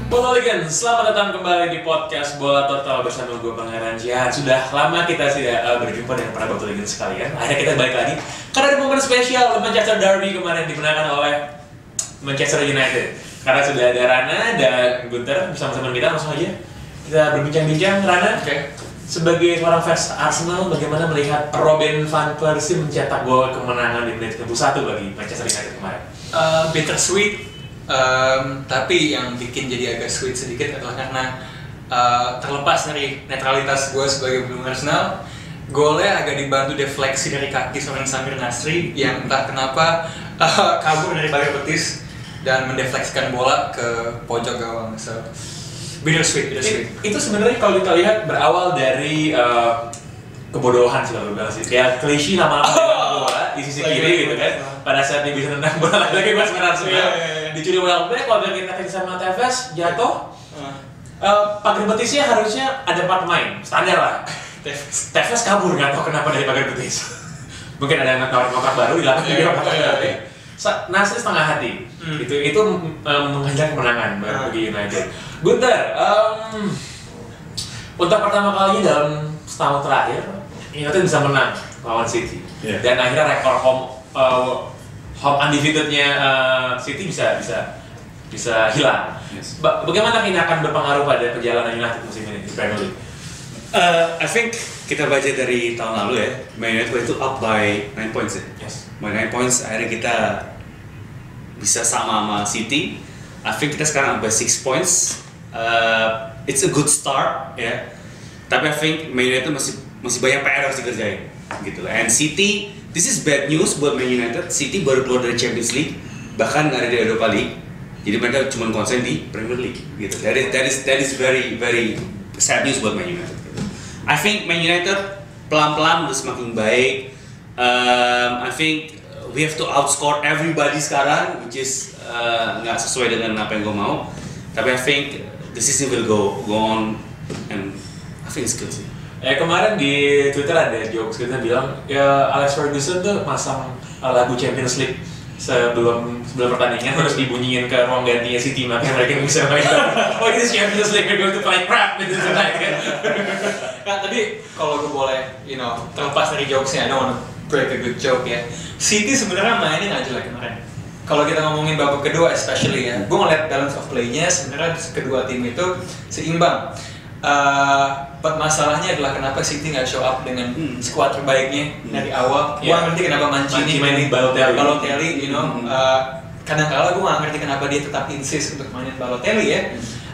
Bola selamat datang kembali di podcast Bola Total bersama gue Pangeran Jihan. Sudah lama kita tidak berjumpa dengan para Bola sekalian. Akhirnya kita balik lagi karena ada momen spesial Manchester Derby kemarin dimenangkan oleh Manchester United. Karena sudah ada Rana dan Gunter bersama-sama kita, langsung aja kita berbincang-bincang. Rana, sebagai seorang fans Arsenal, bagaimana melihat Robin van Persie mencetak gol kemenangan di menit 61 bagi Manchester United kemarin? Bittersweet. Tapi yang bikin jadi agak sweet sedikit adalah karena terlepas dari netralitas gue sebagai penggemar Arsenal, golnya agak dibantu defleksi dari kaki seorang Samir Nasri yang entah kenapa kabur dari pagar betis dan mendefleksikan bola ke pojok gawang. So bittersweet. Itu sebenarnya kalau kita lihat berawal dari kebodohan sih kalau bilang sih, kayak klise lama-lama bola di sisi kiri gitu kan. Pada saat dia bisa nendang bola lagi pas Arsenal dicuri bola back, kalau kita sama Tevez jatuh, pagar betisnya harusnya ada 4 pemain standar lah. Tevez kabur, nggak tahu kenapa dari pagar betis. Mungkin ada yang nawarin kontrak baru di lapangan dia kontrak. Nasri setengah hati. Itu menghajar kemenangan bagi United. Gunter, untuk pertama kalinya dalam setahun terakhir United bisa menang lawan City, dan akhirnya rekor home undefeated-nya City bisa hilang. Yes. Bagaimana ini akan berpengaruh pada perjalanan United musim ini di Premier League? I think kita baca dari tahun lalu ya, Man United itu up by 9 points ya. Yes. By 9 points akhirnya kita bisa sama City. I think kita sekarang up by 6 points. It's a good start ya. Tapi I think Man United masih banyak PR harus dikerjain gitu. And City, this is bad news buat Man United. City baru keluar dari Champions League, bahkan nggak ada di Europa League. Jadi mereka cuma konsen di Premier League gitu. That is very sad news buat Man United. Gitu. I think Man United pelan-pelan udah semakin baik. I think we have to outscore everybody sekarang, which is nggak sesuai dengan apa yang gue mau. Tapi I think the season will go on, and I think it's good sih. Kemarin di Twitter ada jokes kita bilang ya Alex Ferguson tuh masang lagu Champions League sebelum pertandingan harus dibunyiin ke ruang gantinya City, makanya mereka bisa main. Oh, ini Champions League, we're going to play crap gitu tonight kan. Nah, tadi kalau gue boleh, terlepas dari jokesnya, I don't wanna break a good joke ya. City sebenarnya mainnya nggak jelek kemarin. Kalau kita ngomongin babak kedua especially ya, gue ngeliat balance of play-nya sebenarnya kedua tim itu seimbang. Masalahnya adalah kenapa City nggak show up dengan skuad terbaiknya dari awal. Gue ngerti kenapa Mancini mainin Balotelli, kadang-kala gue nggak ngerti kenapa dia tetap insist untuk mainin Balotelli ya.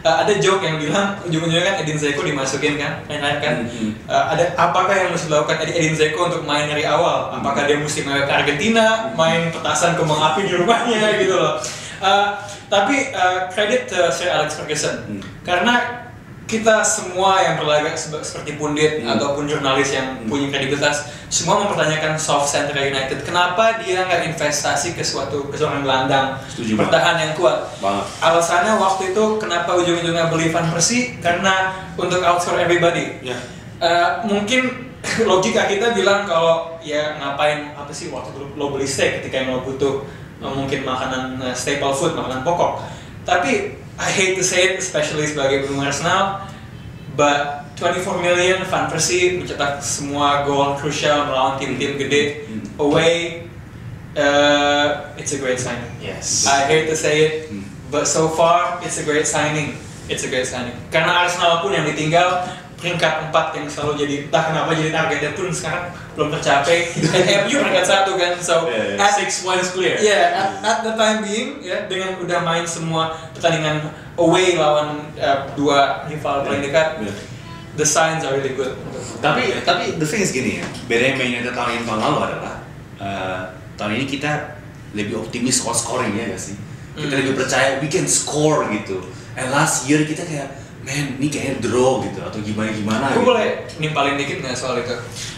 Ada joke yang bilang ujung-ujungnya kan Edin Dzeko dimasukin kan, ada apakah yang mesti dilakukan Edin Dzeko untuk main dari awal? Apakah dia mesti main ke Argentina, main petasan kembang api di rumahnya gitu loh? Tapi kredit Sir Alex Ferguson karena kita semua yang berlagak seperti pundit ataupun jurnalis yang punya kredibilitas semua mempertanyakan soft center United. Kenapa dia nggak investasi ke seorang gelandang bertahan yang kuat? Alasannya waktu itu kenapa ujung-ujungnya beli Van Persie karena untuk outscore everybody. Mungkin logika kita bilang kalau ya ngapain apa sih waktu lo beli steak ketika yang lo butuh mungkin makanan staple food, makanan pokok. Tapi I hate to say it, especially sebagai penggemar Arsenal, but 24 million Van Persie mencetak semua gol krusial melawan tim-tim gede away, it's a great signing. Yes. I hate to say it, but so far it's a great signing. Karena Arsenal pun yang ditinggal peringkat 4 yang selalu jadi entah kenapa jadi targetnya pun sekarang belum tercapai. MU peringkat 1 kan, so at 6 points clear. At the time being dengan udah main semua pertandingan away lawan dua rival paling dekat, the signs are really good. Tapi the thing is gini ya, bedanya Man United tahun lalu adalah tahun ini kita lebih optimis soal scoring ya nggak sih? Kita lebih percaya we can score gitu. And last year kita kayak man, ini kayaknya draw gitu atau gimana. Gue boleh nimpalin dikit nggak soal itu?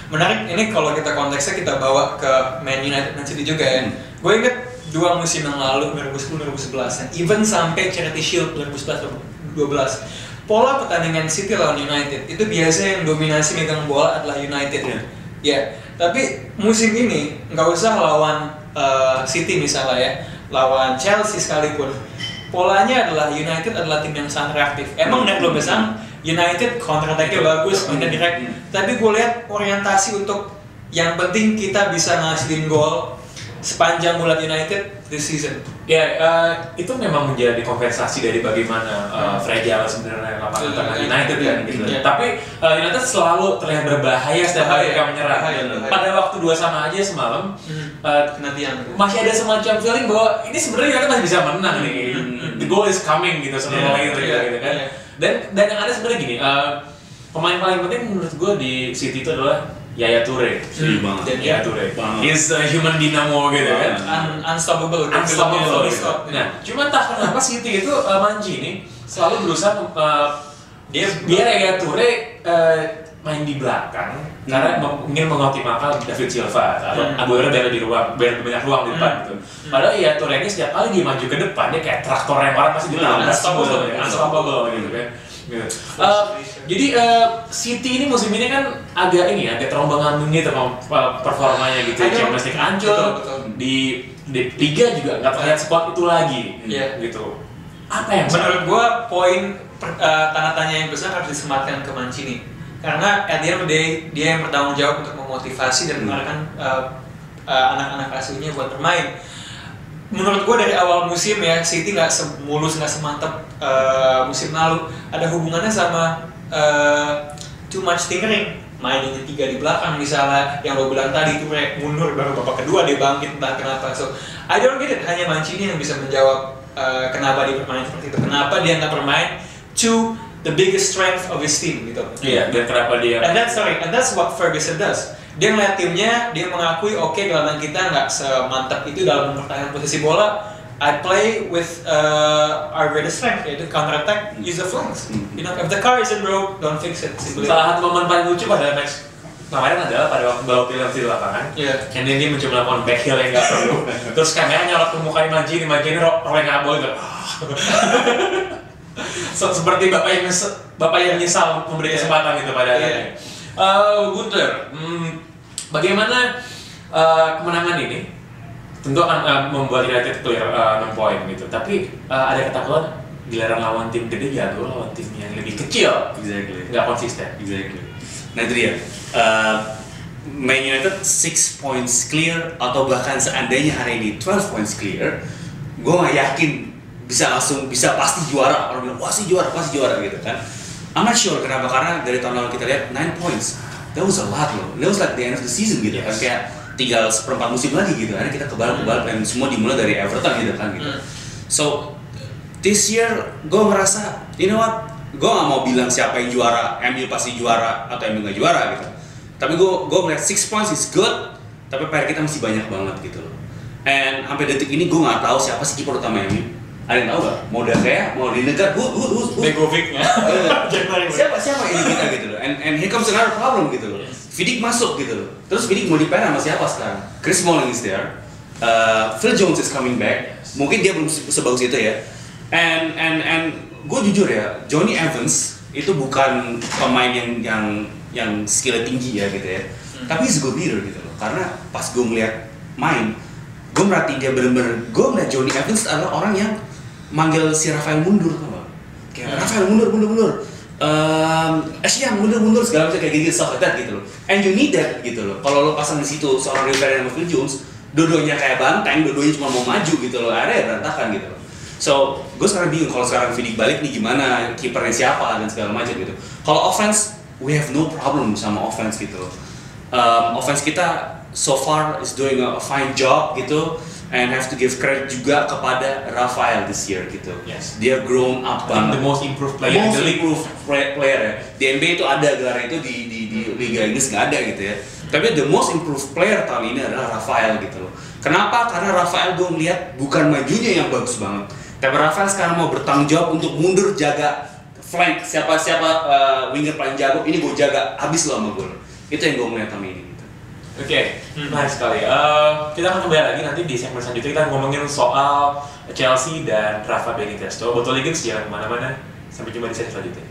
Menarik, ini kalau kita konteksnya kita bawa ke Man United dan City juga ya. Gue inget 2 musim yang lalu, 2010-2011, even sampai Charity Shield 2011-2012, pola pertandingan City lawan United itu biasanya yang dominasi megang bola adalah United. Tapi musim ini nggak usah lawan City misalnya ya, lawan Chelsea sekalipun, polanya adalah United adalah tim yang sangat reaktif. Emang dari belum besar United counter attack-nya bagus, mainnya direct. Tapi gue lihat orientasi untuk yang penting kita bisa ngasilin gol sepanjang bulan United this season. Ya, itu memang menjadi kompensasi dari bagaimana fragile sebenarnya lapangan tengah United kan gitu. Tapi United selalu terlihat berbahaya setiap kali mereka menyerang. Pada waktu 2-2 aja semalam, masih ada semacam feeling bahwa ini sebenarnya United masih bisa menang nih. The goal is coming gitu sebenarnya gitu kan. Dan yang ada sebenarnya gini, pemain paling penting menurut gue di City itu adalah Yaya Toure. Yaya Toure. He's a human dynamo gitu kan. Unstoppable. Gitu. Nah, cuma tak kenapa City itu Mancini selalu berusaha dia Yaya Toure main di belakang karena ingin mengoptimalkan David Silva atau Aguero biar lebih banyak ruang di depan gitu. Padahal Yaya Toure ini setiap kali dia maju ke depan dia kayak traktor yang orang pasti bilang unstoppable gitu kan. Gitu. Jadi City ini musim ini kan agak terombang-ambing gitu performanya gitu. Champions League hancur, di Liga juga nggak terlihat sekuat itu lagi, gitu. Apa yang menurut gua poin tanda tanya yang besar harus disematkan ke Mancini, karena at the end of the day dia yang bertanggung jawab untuk memotivasi dan mengarahkan anak-anak asuhnya buat bermain. Menurut gue dari awal musim ya, City nggak semulus, nggak semantap musim lalu. Ada hubungannya sama too much tinkering, mainin 3 di belakang misalnya, yang lo bilang tadi itu mundur baru babak kedua dia bangkit entah kenapa. So I don't get it, hanya Mancini yang bisa menjawab kenapa dia bermain seperti itu, kenapa dia nggak bermain to the biggest strength of his team gitu. Iya, dan kenapa dia and that's what Ferguson does. Dia ngeliat timnya, dia mengakui oke, gelandang kita nggak semantap itu dalam mempertahankan posisi bola. I play with our greatest strength, yaitu counter attack, use the flanks. You know, if the car isn't broke, don't fix it. Salah satu momen paling lucu pada match kemarin adalah pada waktu Balotelli di lapangan, and then dia mencoba melakukan back heel yang nggak perlu. Terus kamera nyolot ke muka Mancini rolling abol gitu. Seperti bapak yang menyesal memberi kesempatan itu pada akhirnya. Gunter, bagaimana kemenangan ini tentu akan membuat United clear 6 poin gitu. Tapi ada ketakutan giliran lawan tim gede jago lawan tim yang lebih kecil, nggak konsisten. Nah itu dia. Man United 6 points clear atau bahkan seandainya hari ini 12 points clear, gue nggak yakin bisa pasti juara. Orang bilang pasti juara gitu kan. I'm not sure kenapa, karena dari tahun lalu kita lihat 9 points, that was a lot loh. That was like the end of the season gitu kan, kayak tinggal seperempat musim lagi gitu. Akhirnya kita kebalap dan semua dimulai dari Everton gitu kan gitu. So this year gue ngerasa, you know what, gue nggak mau bilang siapa yang juara, MU pasti juara atau MU nggak juara gitu. Tapi gue ngeliat 6 points is good, tapi PR kita masih banyak banget gitu loh. And sampai detik ini gue nggak tahu siapa sih kiper utama MU. Ada yang tahu nggak? Mau Dagea, mau Lineker, Begovic-nya. Siapa ini kita gitu loh. And here comes another problem gitu loh. Vidic masuk gitu loh. Terus Vidic mau di-pair sama siapa sekarang? Chris Smalling is there. Phil Jones is coming back. Mungkin dia belum sebagus itu ya. And gue jujur ya, Johnny Evans itu bukan pemain yang skillnya tinggi ya gitu ya. Tapi he's a good leader gitu loh. Karena pas gue ngeliat main, gue merhatiin dia bener-bener. Gue ngeliat Johnny Evans adalah orang yang manggil si Rafael mundur, tau gak? Kayak Rafael mundur. Yang mundur segala macam kayak gitu, stuff like that gitu loh. And you need that gitu loh. Kalau lo pasang di situ seorang Rivera sama Phil Jones, dua-duanya kayak banteng, dua-duanya cuma mau maju gitu loh. Akhirnya ya berantakan gitu loh. So, gue sekarang bingung kalau sekarang Vidic balik nih gimana, kipernya siapa dan segala macam gitu. Kalau offense, we have no problem sama offense gitu loh. Offense kita so far is doing a fine job gitu. And have to give credit juga kepada Rafael this year gitu. Yes. Dia grown up banget. The most improved player. Ya. Di NBA itu ada gelar itu di Liga Inggris nggak ada gitu ya. Tapi the most improved player tahun ini adalah Rafael gitu loh. Kenapa? Karena Rafael gue ngeliat bukan majunya yang bagus banget. Tapi Rafael sekarang mau bertanggung jawab untuk mundur jaga flank. Siapa winger paling jago ini gue jaga habis lo sama gue. Itu yang gue ngeliat tahun ini. Oke, nice sekali. Kita akan kembali lagi nanti di segmen selanjutnya, kita ngomongin soal Chelsea dan Rafa Benitez. Botol Ligens jangan kemana-mana. Sampai jumpa di sesi selanjutnya.